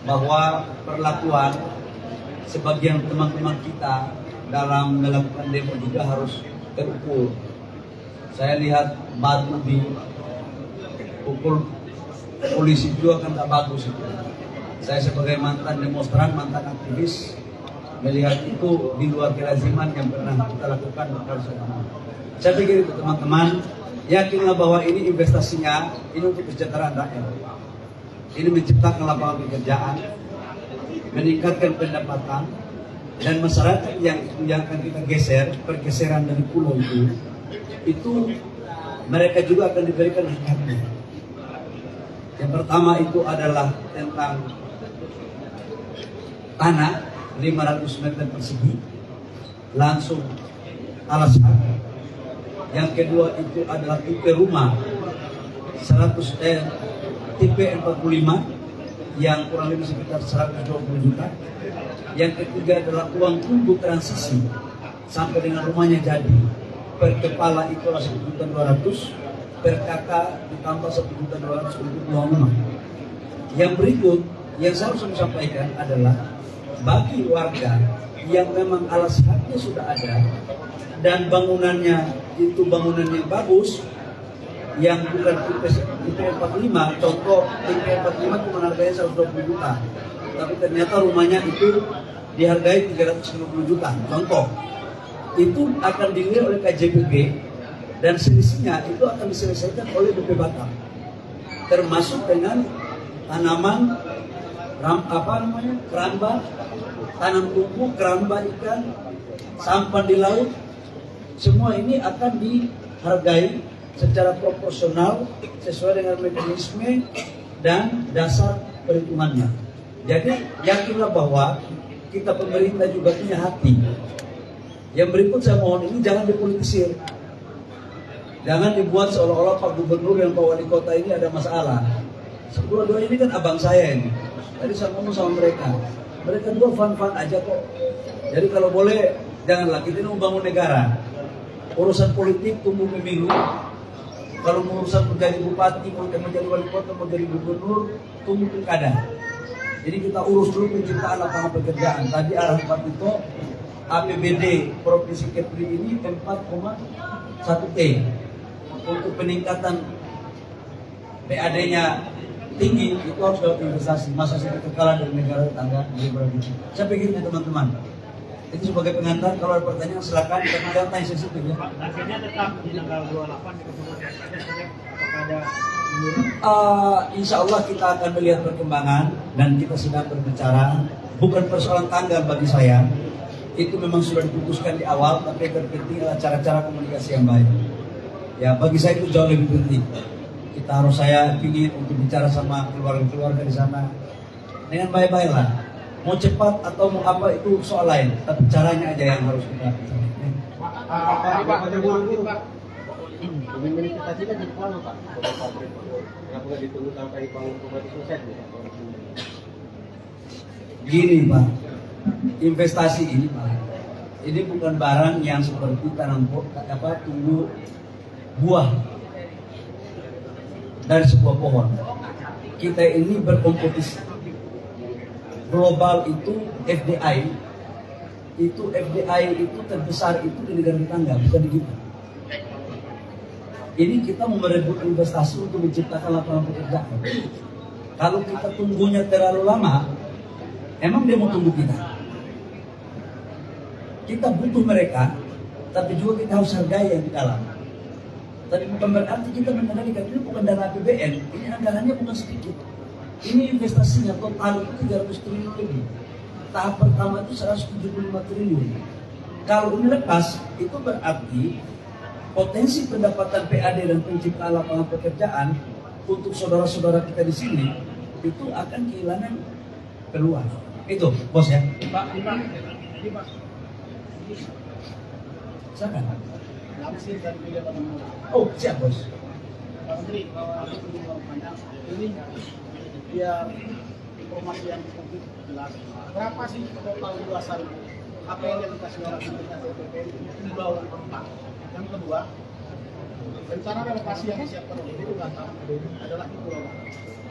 bahwa perlakuan sebagian teman-teman kita dalam melakukan demo juga harus terukur. Saya lihat batu di pukul polisi juga kan tak bagus itu. Saya sebagai mantan demonstran, mantan aktivis, melihat itu di luar kelaziman yang pernah kita lakukan bersama. Saya pikir itu teman-teman, yakinlah bahwa ini investasinya, ini untuk kesejahteraan rakyat. Ini menciptakan lapangan pekerjaan, meningkatkan pendapatan, dan masyarakat yang akan kita geser, pergeseran dari pulau itu mereka juga akan diberikan haknya. Yang pertama itu adalah tentang tanah 500 meter persegi langsung alas hak. Yang kedua itu adalah tipe rumah 100 tipe 45 yang kurang lebih sekitar 120 juta. Yang ketiga adalah uang tunggu transisi sampai dengan rumahnya jadi. Per kepala itu 1.200.000, per kakak ditambah 1.200.000 untuk uang rumah. Yang berikut yang saya harus sampaikan adalah bagi warga yang memang alas haknya sudah ada dan bangunannya itu bangunan yang bagus, yang bukan tipe 45, contoh tipe 45 cuma harganya 120 juta, tapi ternyata rumahnya itu dihargai 350 juta, contoh, itu akan dinilai oleh KJPB dan selisihnya itu akan diselesaikan oleh BP Batam, termasuk dengan tanaman keramba, tanam tumbuh, keramba ikan, sampan di laut, semua ini akan dihargai secara proporsional sesuai dengan mekanisme dan dasar perhitungannya. Jadi yakinlah bahwa kita pemerintah juga punya hati. Yang berikut saya mohon ini jangan dipolitisir. Jangan dibuat seolah-olah Pak Gubernur dan Pak Wali Kota ini ada masalah. Dua-dua ini kan abang saya ini. Tadi saya ngomong sama mereka. Mereka dua fun-fun aja kok. Jadi kalau boleh janganlah kita ini membangun negara. Urusan politik tunggu pemilu. Kalau urusan menjadi bupati, mau menjadi wali kota, mau jadi gubernur, tunggu pilkada. Jadi kita urus dulu penciptaan lapangan pekerjaan. Tadi arahan Pak Tito, APBD Provinsi Kepri ini 4,1 T untuk peningkatan PAD-nya tinggi, itu harus dapat investasi. Masa saya kekalahan dari negara tetangga di Brazil. Saya pikir itu teman-teman. Itu sebagai pengantar, kalau ada pertanyaan silakan, tapi jangan tanya sensitif ya. Akhirnya tetap di tanggal 28 di kemudian apakah ada insya Allah kita akan melihat perkembangan dan kita sedang berbicara. Bukan persoalan tanggal bagi saya, itu memang sudah diputuskan di awal, tapi yang terpenting adalah cara-cara komunikasi yang baik. Ya, bagi saya itu jauh lebih penting. Saya ingin untuk bicara sama keluarga-keluarga di sana dengan baik-baik lah. Mau cepat atau mau apa itu soal lain, tapi caranya aja yang harus kita. Gini Pak, investasi ini Pak, ini bukan barang yang seperti tanam tumbuh buah dari sebuah pohon. Kita ini berkompetisi. Global itu FDI itu terbesar itu di negara tetangga, bukan di kita. Ini kita mau merebut investasi untuk menciptakan lapangan pekerjaan. Kalau kita tunggunya terlalu lama, emang dia mau tunggu kita? Kita butuh mereka, tapi juga kita harus hargai yang di dalam. Tapi bukan berarti kita mengendalikan, ini bukan dana APBN, ini anggarannya bukan sedikit. Ini investasinya total itu 300 triliun lebih. Tahap pertama itu 175 triliun. Kalau ini lepas, itu berarti potensi pendapatan PAD dan penciptaan lapangan pekerjaan untuk saudara-saudara kita di sini itu akan kehilangan peluang. Itu, bos ya. Pak, Silakan. langsung dari media teman-teman. Oh, siap bos. Pak Menteri, aku mau tanya, ini biar informasi yang publik jelas. Berapa sih total luasan apa yang dikasih orang kita CPP jumlah orang tempat? Yang kedua, rencana relokasi yang disiapkan oleh Bupati adalah di Pulau.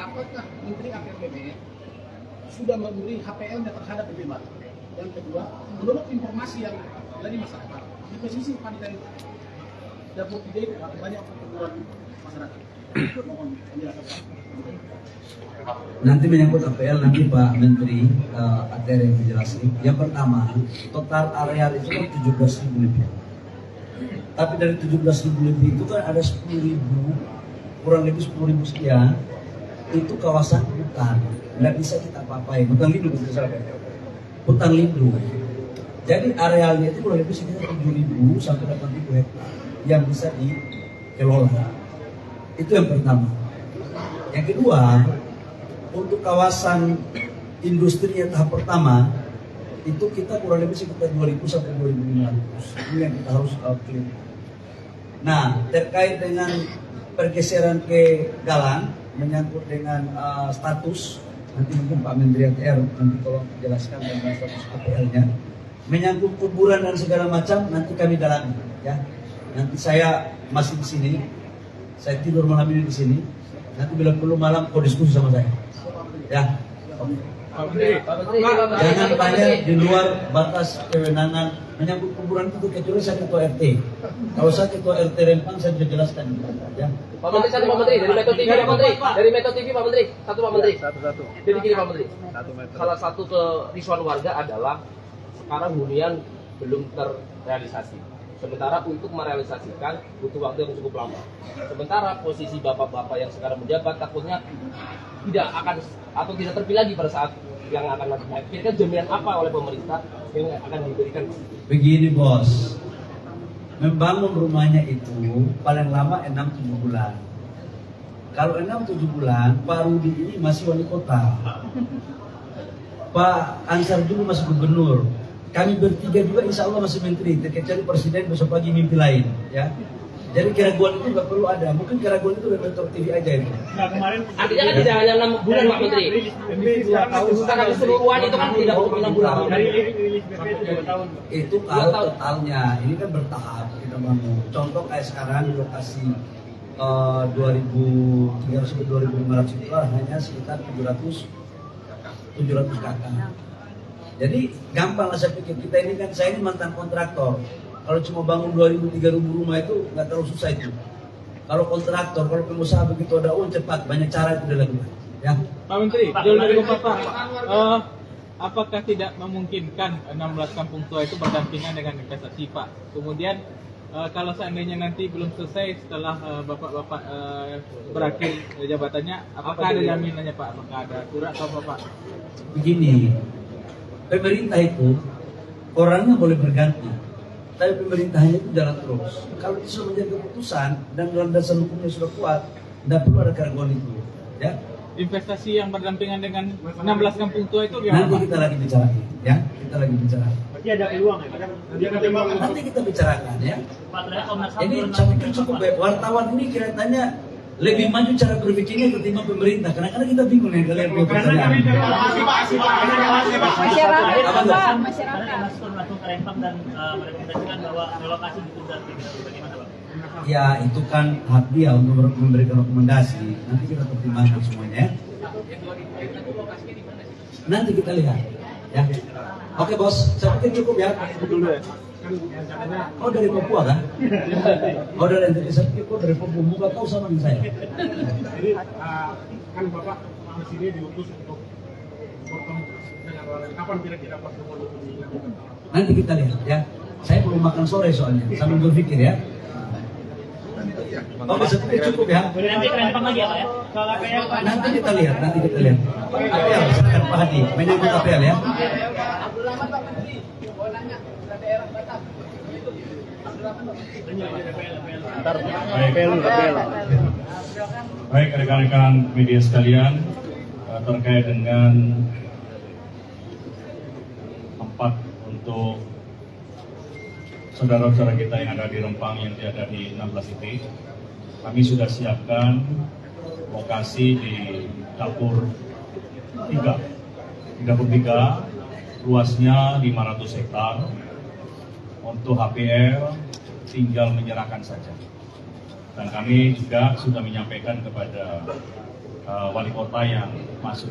Apakah Menteri APBD sudah memberi HPL-nya terhadap PPMA. Yang kedua, menurut informasi yang dari masyarakat, di posisi pantai Dapur 3 itu banyak pertempuran masyarakat. Mohon penjelasan Pak. Nanti menyangkut APL nanti Pak Menteri ATR yang menjelaskan. Yang pertama, total areal itu kan 17.000 lebih. Tapi dari 17.000 lebih itu kan ada 10.000, kurang lebih 10.000 sekian, itu kawasan hutan. Nggak bisa kita apa-apain. Hutan lindung, hutan lindung. Jadi arealnya itu kurang lebih sekitar 7.000 sampai 8.000 hektar yang bisa dikelola. Itu yang pertama. Yang kedua, untuk kawasan industri yang tahap pertama itu kita kurang lebih sekitar 2.000 sampai 2.500. Ini yang kita harus clear. Nah, terkait dengan pergeseran ke Galang menyangkut dengan status, nanti mungkin Pak Menteri ATR nanti tolong jelaskan tentang status APL-nya. Menyangkut kuburan dan segala macam nanti kami dalami, ya. Nanti saya masih di sini, saya tidur malam ini di sini. Nanti bila perlu malam kau diskusi sama saya, ya. Jangan tanya di luar batas kewenangan menyangkut kuburan itu, kecuali saya ketua RT. Kalau saya ketua RT Rempang saya bisa jelaskan, ya. Pak Menteri, satu Pak Menteri, dari Metro TV Pak Menteri, dari Metro TV Pak Menteri, satu Pak Menteri. Satu. Jadi gini Pak Menteri, salah satu kerisauan warga adalah sekarang hunian belum terrealisasi. Sementara untuk merealisasikan butuh waktu yang cukup lama. Sementara posisi bapak-bapak yang sekarang menjabat takutnya tidak akan atau tidak terpilih lagi pada saat yang akan nanti. Kira-kira jaminan apa oleh pemerintah yang akan diberikan? Begini bos, membangun rumahnya itu paling lama 6-7 bulan. Kalau 6-7 bulan, Pak Rudi ini masih wali kota, Pak Ansar dulu masih gubernur, kami bertiga juga insya Allah masih menteri, terkecuali presiden besok pagi mimpi lain, ya. Jadi keraguan itu nggak perlu ada, mungkin keraguan itu dari Metro TV aja itu. Nah, kemarin Artinya kan tidak hanya 6 bulan Pak Menteri. Secara keseluruhan itu kan tidak untuk 6 bulan. Itu kalau totalnya, ini kan bertahap kita bangun. Contoh kayak sekarang di lokasi 2.300 sampai 2.500 itu hanya sekitar 700 kakak. Jadi gampang lah saya pikir, kita ini kan, saya ini mantan kontraktor. Kalau cuma bangun 2.000-3.000 rumah itu nggak terlalu susah itu. Kalau kontraktor, kalau pengusaha begitu ada uang cepat, banyak cara itu dilakukan. Ya. Pak Menteri, jauh dari Bapak, apakah tidak memungkinkan 16 kampung tua itu berdampingan dengan investasi Pak? Kemudian kalau seandainya nanti belum selesai setelah bapak-bapak berakhir jabatannya, apakah ada jaminannya Pak? Apakah ada surat atau apa Pak? Begini, pemerintah itu orangnya boleh berganti, tapi pemerintahnya itu jalan terus. Kalau itu sudah menjadi keputusan dan landasan hukumnya sudah kuat, tidak perlu ada keraguan itu, ya. Investasi yang berdampingan dengan 16 kampung tua itu gimana Nanti Pak? kita lagi bicara, ya. Kita lagi bicara. berarti ada peluang ya? Nanti kita bicarakan, ya. Ini saya pikir cukup baik. Wartawan ini kelihatannya lebih maju cara berpikirnya ketimbang pemerintah. Kadang-kadang kita bingung ya kalian punya pertanyaan. Masyarakat, masyarakat. Rempang dan merekomendasikan bahwa relokasi ditunda. Bagaimana Pak? Ya itu kan hak dia untuk memberikan rekomendasi. Nanti kita pertimbangkan semuanya. Nanti kita lihat, ya. Oke bos, saya pikir cukup ya. Oh dari Papua kan? Oh dari NTT, saya pikir dari Papua. Muka kau sama dengan saya. Jadi kan Bapak di sini diutus untuk bertemu dengan orang. Kapan kira-kira pertemuan itu dilakukan? Nanti kita lihat ya. Saya belum makan sore soalnya, sambil berpikir ya. Oke, saya pikir cukup ya. Nanti Rempang lagi ya Pak ya? Soal APL Pak. Nanti kita lihat. APL, silakan Pak Hadi, menyambut APL ya. Baik rekan-rekan media sekalian, terkait dengan tempat untuk saudara-saudara kita yang ada di Rempang yang ada di 16 titik, kami sudah siapkan lokasi di dapur 3. Di dapur 3 luasnya 500 hektar. Untuk HPL tinggal menyerahkan saja. Dan kami juga sudah menyampaikan kepada wali kota yang masuk